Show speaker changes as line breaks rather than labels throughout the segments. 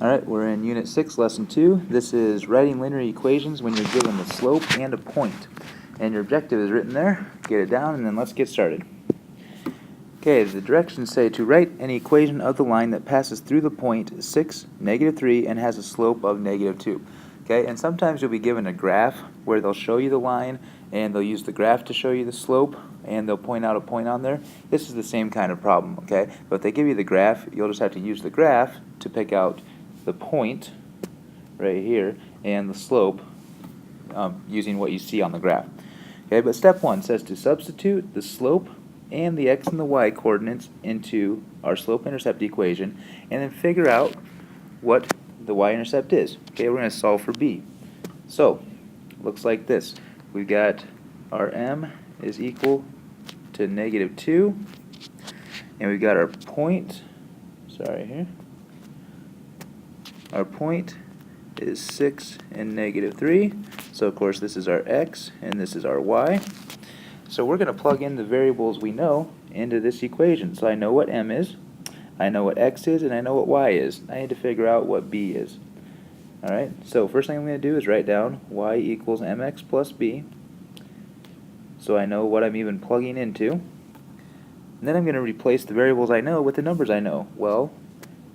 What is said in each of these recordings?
Alright, we're in Unit 6, Lesson 2. This is writing linear equations when you're given the slope and a point. And your objective is written there. Get it down, and then let's get started. Okay, the directions say to write an equation of the line that passes through the point 6, -3, and has a slope of -2. Okay, and sometimes you'll be given a graph where they'll show you the line, and they'll use the graph to show you the slope, and they'll point out a point on there. This is the same kind of problem, okay? But if they give you the graph, you'll just have to use the graph to pick out the point right here and the slope using what you see on the graph. Okay, but step 1 says to substitute the slope and the x and the y coordinates into our slope-intercept equation and then figure out what the y-intercept is. Okay, we're going to solve for b. So, looks like this. We've got our m is equal to -2, and we've got our point, our point is 6 and -3, so of course this is our x and this is our y. So we're going to plug in the variables we know into this equation. So I know what m is, I know what x is, and I know what y is. I need to figure out what b is. Alright, so first thing I'm going to do is write down y equals mx plus b, so I know what I'm even plugging into. And then I'm going to replace the variables I know with the numbers I know. Well,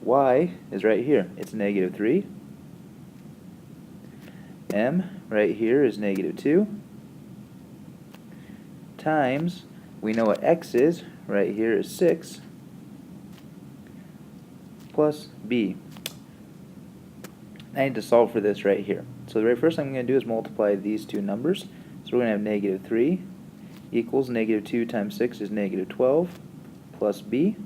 y is right here. It's -3. M right here is -2. Times, we know what x is. Right here is 6. Plus b. I need to solve for this right here. So the very first thing I'm going to do is multiply these two numbers. So we're going to have -3 equals -2 times 6 is -12 plus b.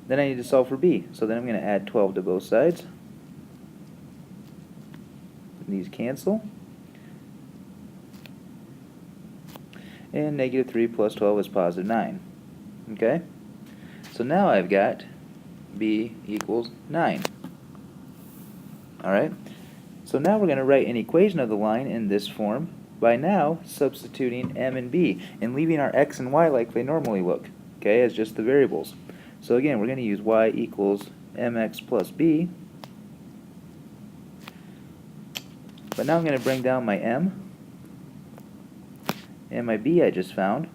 Then I need to solve for b. So then I'm going to add 12 to both sides. These cancel. And -3 plus 12 is +9. Okay? So now I've got b equals 9. Alright? So now we're going to write an equation of the line in this form by now substituting m and b and leaving our x and y like they normally look, okay, as just the variables. So again, we're going to use y equals mx plus b. But now I'm going to bring down my m and my b I just found.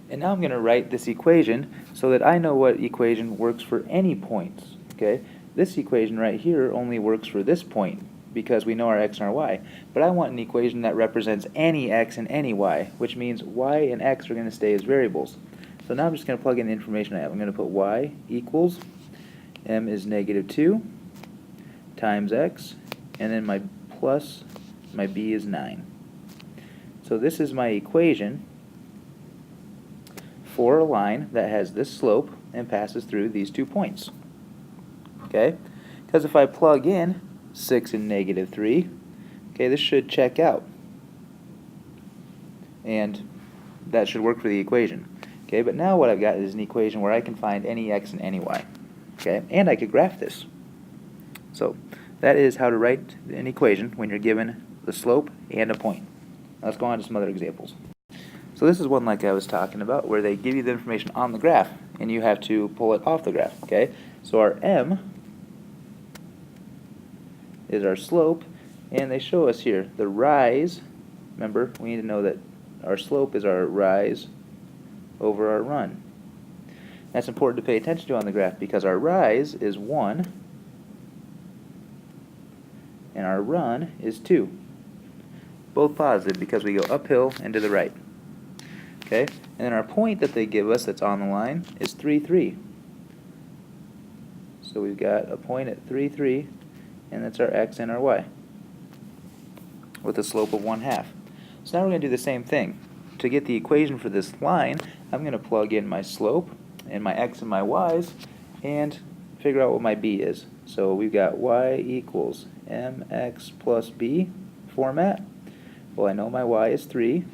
And now I'm going to write this equation so that I know what equation works for any points. Okay? This equation right here only works for this point because we know our x and our y. But I want an equation that represents any x and any y, which means y and x are going to stay as variables. So now I'm just going to plug in the information I have. I'm going to put y equals m is -2 times x, and then my plus, my b is 9. So this is my equation for a line that has this slope and passes through these 2 points. Okay? Because if I plug in 6 and -3, okay, this should check out. And that should work for the equation. Okay, but now what I've got is an equation where I can find any x and any y. Okay? And I could graph this. So that is how to write an equation when you're given the slope and a point. Now let's go on to some other examples. So this is one like I was talking about where they give you the information on the graph and you have to pull it off the graph. Okay? So our m is our slope, and they show us here the rise. Remember, we need to know that our slope is our rise over our run. That's important to pay attention to on the graph because our rise is 1 and our run is 2. Both positive because we go uphill and to the right. Okay? And then our point that they give us that's on the line is 3, 3. So we've got a point at 3, 3, and that's our x and our y with a slope of 1/2. So now we're going to do the same thing. To get the equation for this line, I'm going to plug in my slope and my x and my y's and figure out what my b is. So we've got y equals mx plus b format. Well, I know my y is 3,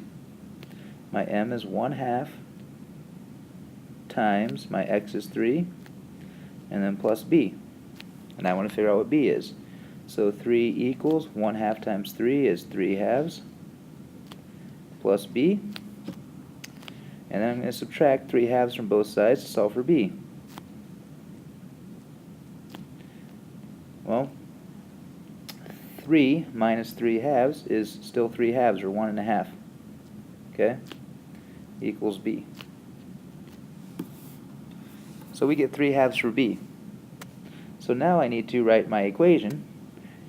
my m is 1/2 times my x is 3, and then plus b. And I want to figure out what b is. So 3 equals 1/2 times 3 is 3/2 plus b. And then I'm going to subtract 3/2 from both sides to solve for b. Well, 3 minus 3 halves is still 3 halves, or 1 1/2. Okay? Equals b. So we get 3 halves for b. So now I need to write my equation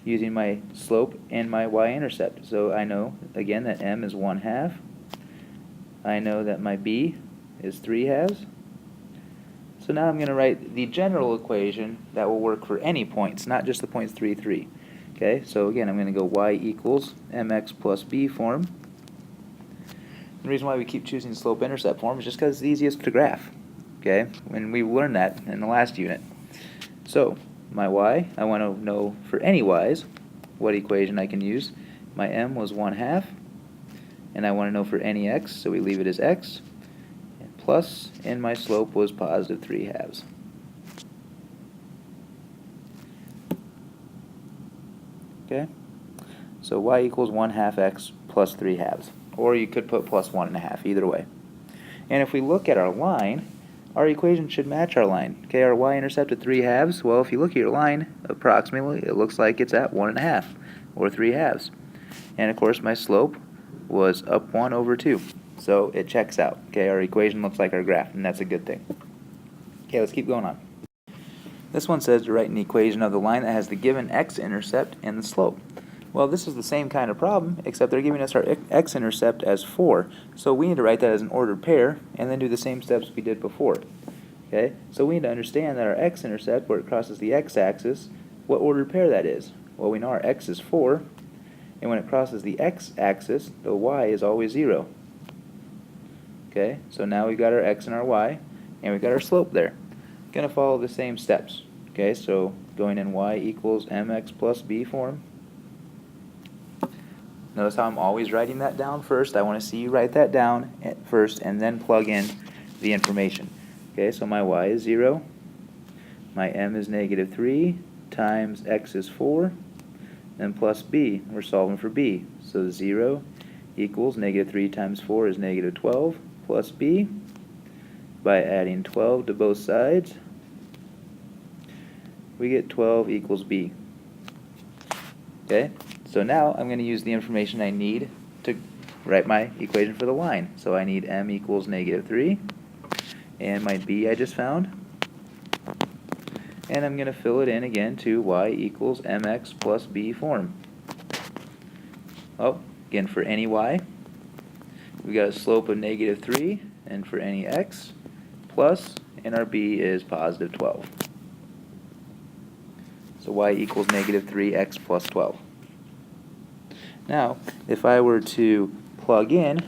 using my slope and my y-intercept. So I know, again, that m is 1/2. I know that my b is 3 halves. So now I'm going to write the general equation that will work for any points, not just the points 3, 3. Okay, so again, I'm going to go y equals mx plus b form. The reason why we keep choosing slope-intercept form is just because it's the easiest to graph. Okay, and we learned that in the last unit. So my y, I want to know for any y's what equation I can use. My m was 1/2, and I want to know for any x, so we leave it as x, plus, and my slope was positive 3 halves. Okay, so y equals 1/2 x plus 3 halves, or you could put plus 1 1/2, either way. And if we look at our line, our equation should match our line. Okay, our y-intercept at 3 halves, well, if you look at your line, approximately, it looks like it's at 1 1/2, or 3 halves. And of course, my slope was up 1 over 2, so it checks out. Okay, our equation looks like our graph, and that's a good thing. Okay, let's keep going on. This one says to write an equation of the line that has the given x-intercept and the slope. Well, this is the same kind of problem, except they're giving us our x-intercept as 4. So we need to write that as an ordered pair, and then do the same steps we did before. Okay, so we need to understand that our x-intercept, where it crosses the x-axis, what ordered pair that is. Well, we know our x is 4, and when it crosses the x-axis, the y is always 0. Okay, so now we've got our x and our y, and we've got our slope there. Going to follow the same steps. Okay, so going in y equals mx plus b form. Notice how I'm always writing that down first. I want to see you write that down first and then plug in the information. Okay, so my y is 0, my m is negative 3, times x is 4, and plus b. We're solving for b. So 0 equals negative 3 times 4 is negative 12, plus b. By adding 12 to both sides, we get 12 equals b. Okay, so now I'm going to use the information I need to write my equation for the line. So I need m equals negative 3, and my b I just found. And I'm going to fill it in again to y equals mx plus b form. Oh, again, for any y, we got a slope of negative 3, and for any x, plus, and our b is positive 12. So y equals negative 3x plus 12. Now, if I were to plug in,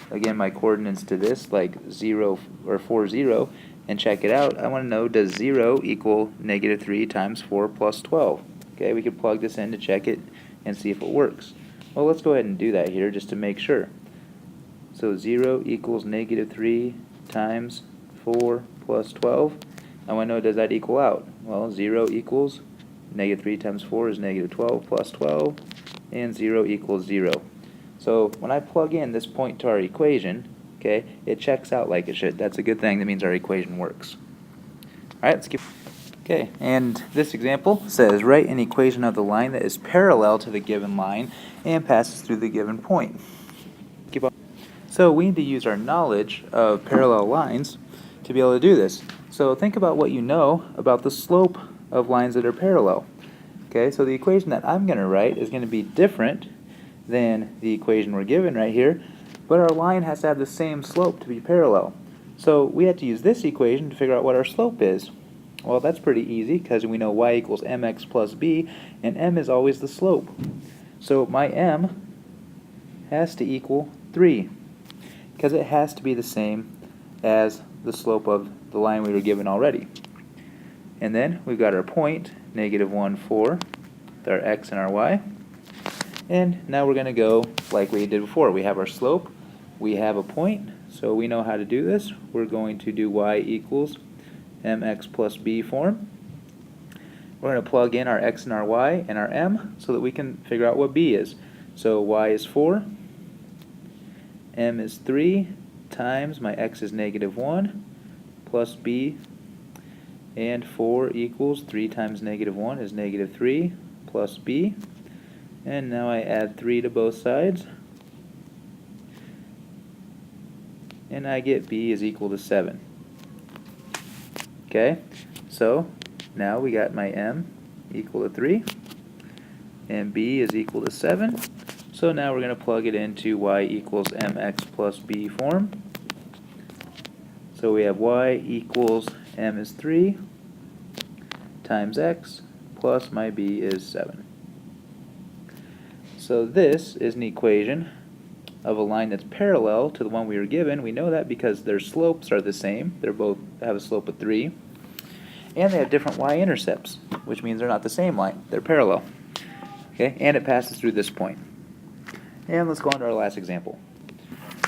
again, my coordinates to this, like 0 or 4, 0, and check it out, I want to know, does 0 equal negative 3 times 4 plus 12? Okay, we could plug this in to check it and see if it works. Well, let's go ahead and do that here just to make sure. So 0 equals negative 3 times 4 plus 12. I want to know, does that equal out? Well, 0 equals negative 3 times 4 is negative 12 plus 12, and 0 equals 0. So when I plug in this point to our equation, okay, it checks out like it should. That's a good thing. That means our equation works. All right, let's keep. Okay, and this example says write an equation of the line that is parallel to the given line and passes through the given point. Keep on. So we need to use our knowledge of parallel lines to be able to do this. So think about what you know about the slope of lines that are parallel. Okay, so the equation that I'm going to write is going to be different than the equation we're given right here, but our line has to have the same slope to be parallel. So we have to use this equation to figure out what our slope is. Well, that's pretty easy because we know y equals mx plus b, and m is always the slope. So my m has to equal 3 because it has to be the same as the slope of the line we were given already. And then we've got our point, negative 1, 4, with our x and our y. And now we're going to go like we did before. We have our slope, we have a point, so we know how to do this. We're going to do y equals mx plus b form. We're going to plug in our x and our y and our m so that we can figure out what b is. So y is 4, m is 3, times my x is negative 1, plus b And 4 equals 3 times negative 1 is negative 3 plus b. And now I add 3 to both sides. And I get b is equal to 7. Okay, so now we got my m equal to 3. And b is equal to 7. So now we're going to plug it into y equals mx plus b form. So we have y equals m is 3 times x plus my b is 7. So this is an equation of a line that's parallel to the one we were given. We know that because their slopes are the same. They both have a slope of 3. And they have different y-intercepts, which means they're not the same line. They're parallel. Okay, and it passes through this point. And let's go on to our last example.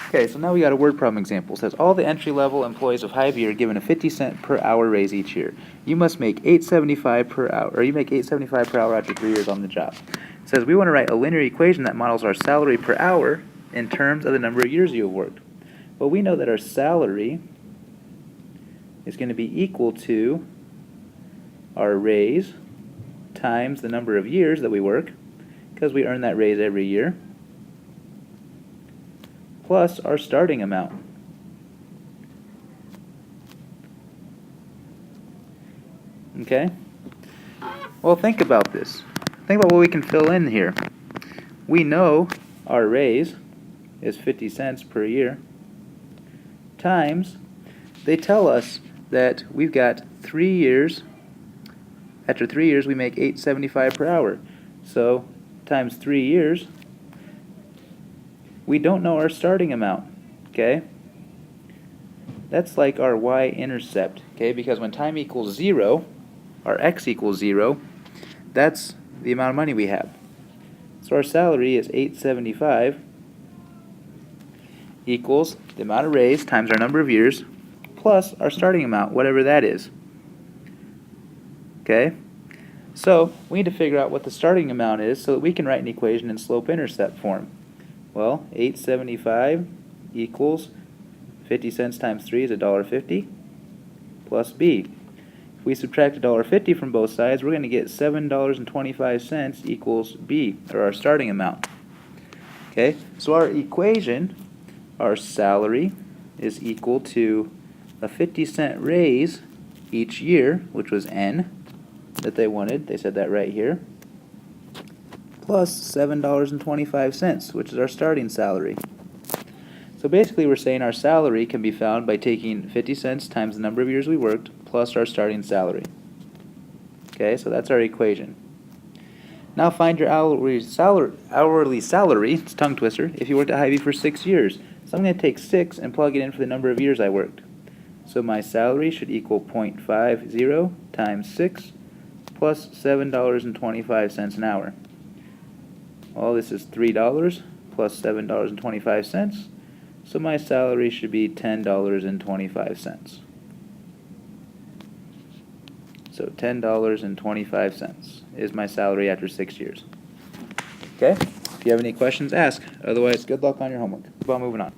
Okay, so now we got a word problem example. It says all the entry-level employees of Hy-Vee are given a 50-cent per hour raise each year. You must make $8.75 per hour, or you make $8.75 per hour after 3 years on the job. It says we want to write a linear equation that models our salary per hour in terms of the number of years you have worked. Well, we know that our salary is going to be equal to our raise times the number of years that we work, because we earn that raise every year, plus our starting amount. Okay? Well, think about this. Think about what we can fill in here. We know our raise is 50 cents per year, times, they tell us that we've got 3 years. After 3 years, we make $8.75 per hour. So, times 3 years, we don't know our starting amount, okay? That's like our y-intercept, okay? Because when time equals 0, our x equals 0, that's the amount of money we have. So our salary is $8.75 equals the amount of raise times our number of years plus our starting amount, whatever that is. Okay? So we need to figure out what the starting amount is so that we can write an equation in slope-intercept form. Well, $8.75 equals 50 cents times 3 is $1.50 plus b. If we subtract $1.50 from both sides, we're going to get $7.25 equals b, or our starting amount. Okay, so our equation, our salary, is equal to a 50-cent raise each year, which was n, that they wanted. They said that right here. Plus $7.25, which is our starting salary. So basically we're saying our salary can be found by taking 50 cents times the number of years we worked plus our starting salary. Okay, so that's our equation. Now find your hourly salary, it's a tongue twister, if you worked at Hy-Vee for 6 years. So I'm going to take 6 and plug it in for the number of years I worked. So my salary should equal 0.50 times 6 plus $7.25 an hour. Well, this is $3 plus $7.25. So my salary should be $10.25. So $10.25 is my salary after 6 years. Okay? If you have any questions, ask. Otherwise, good luck on your homework. Keep on moving on.